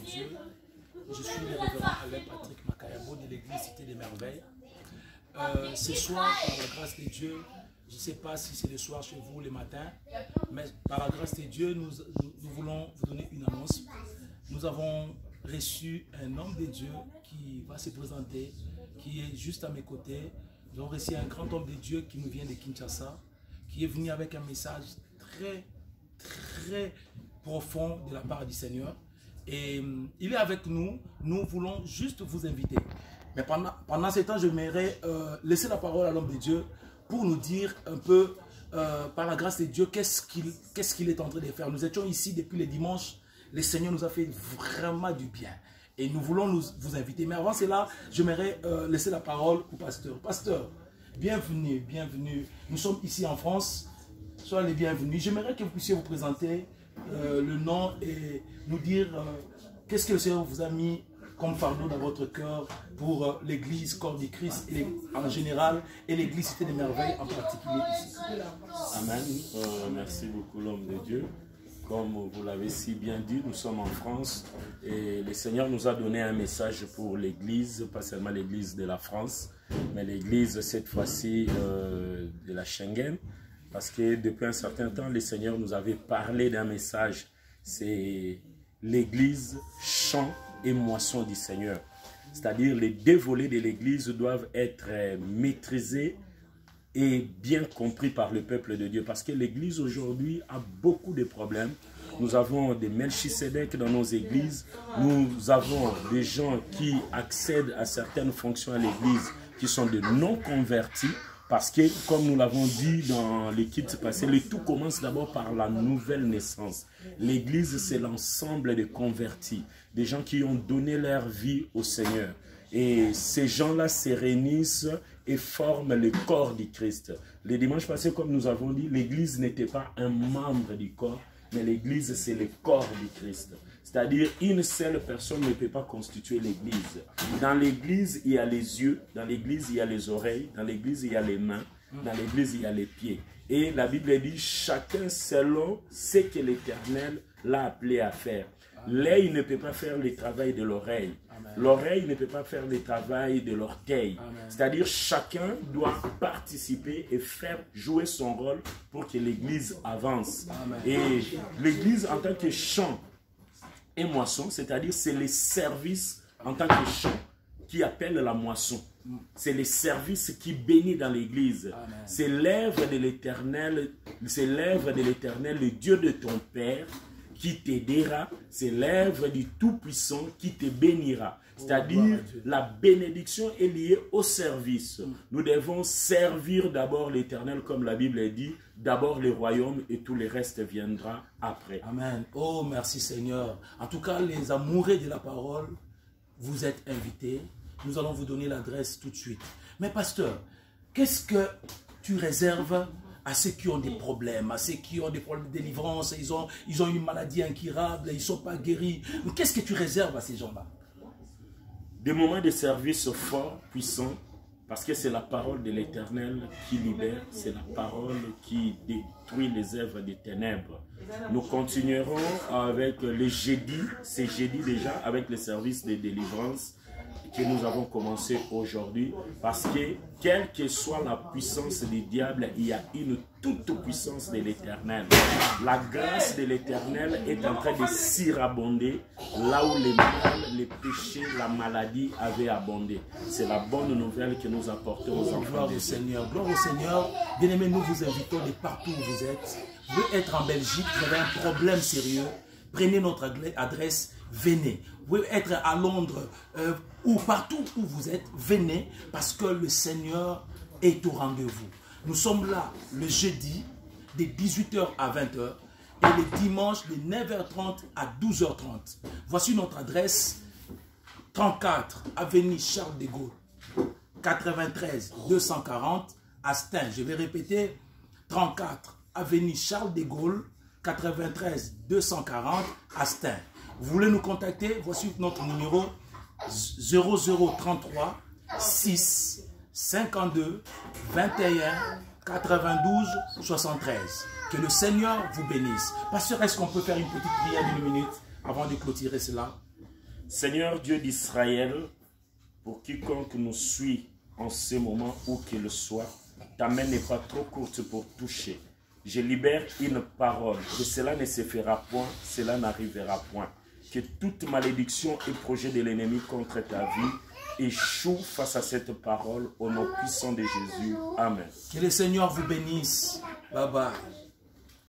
Dieu. Je suis le révérend Alain Patrick Makayabo de l'église Cité des Merveilles. Ce soir, par la grâce de Dieu, je ne sais pas si c'est le soir chez vous, le matin, mais par la grâce de Dieu, nous voulons vous donner une annonce. Nous avons reçu un homme de Dieu qui va se présenter, qui est juste à mes côtés. Nous avons reçu un grand homme de Dieu qui nous vient de Kinshasa, qui est venu avec un message très profond de la part du Seigneur. Et il est avec nous. Nous voulons juste vous inviter. Mais pendant ce temps, je m'aimerais laisser la parole à l'homme de Dieu pour nous dire un peu, par la grâce de Dieu, qu'est-ce qu'il est en train de faire. Nous étions ici depuis le dimanche. Le Seigneur nous a fait vraiment du bien. Et nous voulons vous inviter. Mais avant cela, j'aimerais laisser la parole au pasteur. Pasteur, bienvenue, bienvenue. Nous sommes ici en France. Soyez les bienvenus. J'aimerais que vous puissiez vous présenter le nom et nous dire qu'est-ce que le Seigneur vous a mis comme fardeau dans votre cœur pour l'église Corps du Christ en général et l'église Cité des Merveilles en particulier ici. Amen. Merci beaucoup l'homme de Dieu. Comme vous l'avez si bien dit, nous sommes en France et le Seigneur nous a donné un message pour l'église, pas seulement l'église de la France, mais l'église cette fois-ci de la Schengen. Parce que depuis un certain temps, le Seigneur nous avait parlé d'un message. C'est l'église, champ et moisson du Seigneur. C'est-à-dire les deux volets de l'église doivent être maîtrisés et bien compris par le peuple de Dieu. Parce que l'église aujourd'hui a beaucoup de problèmes. Nous avons des Melchisedec dans nos églises. Nous avons des gens qui accèdent à certaines fonctions à l'église qui sont de non-convertis. Parce que, comme nous l'avons dit dans les kits passés, le tout commence d'abord par la nouvelle naissance. L'église, c'est l'ensemble des convertis, des gens qui ont donné leur vie au Seigneur. Et ces gens-là se réunissent et forment le corps du Christ. Le dimanche passé, comme nous avons dit, l'église n'était pas un membre du corps, mais l'église, c'est le corps du Christ. C'est-à-dire, une seule personne ne peut pas constituer l'église. Dans l'église, il y a les yeux, dans l'église, il y a les oreilles, dans l'église, il y a les mains, dans l'église, il y a les pieds. Et la Bible dit, chacun selon ce que l'Éternel l'a appelé à faire. L'œil ne peut pas faire le travail de l'oreille. L'oreille ne peut pas faire le travail de l'orteil. C'est-à-dire, chacun doit participer et faire jouer son rôle pour que l'église avance. Et l'église, en tant que champ et moisson, c'est-à-dire c'est les services en tant que champ qui appellent la moisson. C'est les services qui bénissent dans l'église. C'est l'œuvre de l'Éternel, le Dieu de ton Père, qui t'aidera. C'est l'œuvre du Tout-Puissant qui te bénira. C'est-à-dire, la bénédiction est liée au service. Nous devons servir d'abord l'Éternel, comme la Bible dit, d'abord le royaume et tout le reste viendra après. Amen. Oh, merci Seigneur. En tout cas, les amoureux de la parole, vous êtes invités. Nous allons vous donner l'adresse tout de suite. Mais pasteur, qu'est-ce que tu réserves à ceux qui ont des problèmes, à ceux qui ont des problèmes de délivrance, ils ont une maladie incurable, ils ne sont pas guéris. Qu'est-ce que tu réserves à ces gens-là? Des moments de service forts, puissants, parce que c'est la parole de l'Éternel qui libère, c'est la parole qui détruit les œuvres des ténèbres. Nous continuerons avec les jeudis, c'est jeudi déjà, avec le service de délivrance que nous avons commencé aujourd'hui, parce que quelle que soit la puissance du diable, il y a une toute puissance de l'Éternel. La grâce de l'Éternel est en train de surabonder là où les mal, les péchés, la maladie avaient abondé. C'est la bonne nouvelle que nous apportons aux enfants. Gloire au Seigneur, gloire au Seigneur. Bien-aimés, nous vous invitons de partout où vous êtes. Vous pouvez être en Belgique, vous avez un problème sérieux. Prenez notre adresse, venez. Vous pouvez être à Londres ou partout où vous êtes, venez parce que le Seigneur est au rendez-vous. Nous sommes là le jeudi de 18h à 20h et le dimanche de 9h30 à 12h30. Voici notre adresse, 34 avenue Charles de Gaulle, 93 240 Astin. Je vais répéter, 34 avenue Charles de Gaulle, 93 240 Astin. Vous voulez nous contacter? Voici notre numéro 0033 6 52 21 92 73. Que le Seigneur vous bénisse. Pasteur, est-ce qu'on peut faire une petite prière d'une minute avant de clôturer cela? Seigneur Dieu d'Israël, pour quiconque nous suit en ce moment, où qu'il soit, ta main n'est pas trop courte pour toucher. Je libère une parole, que cela ne se fera point, cela n'arrivera point. Que toute malédiction et projet de l'ennemi contre ta vie échoue face à cette parole, au nom puissant de Jésus. Amen. Que le Seigneur vous bénisse. Bye bye.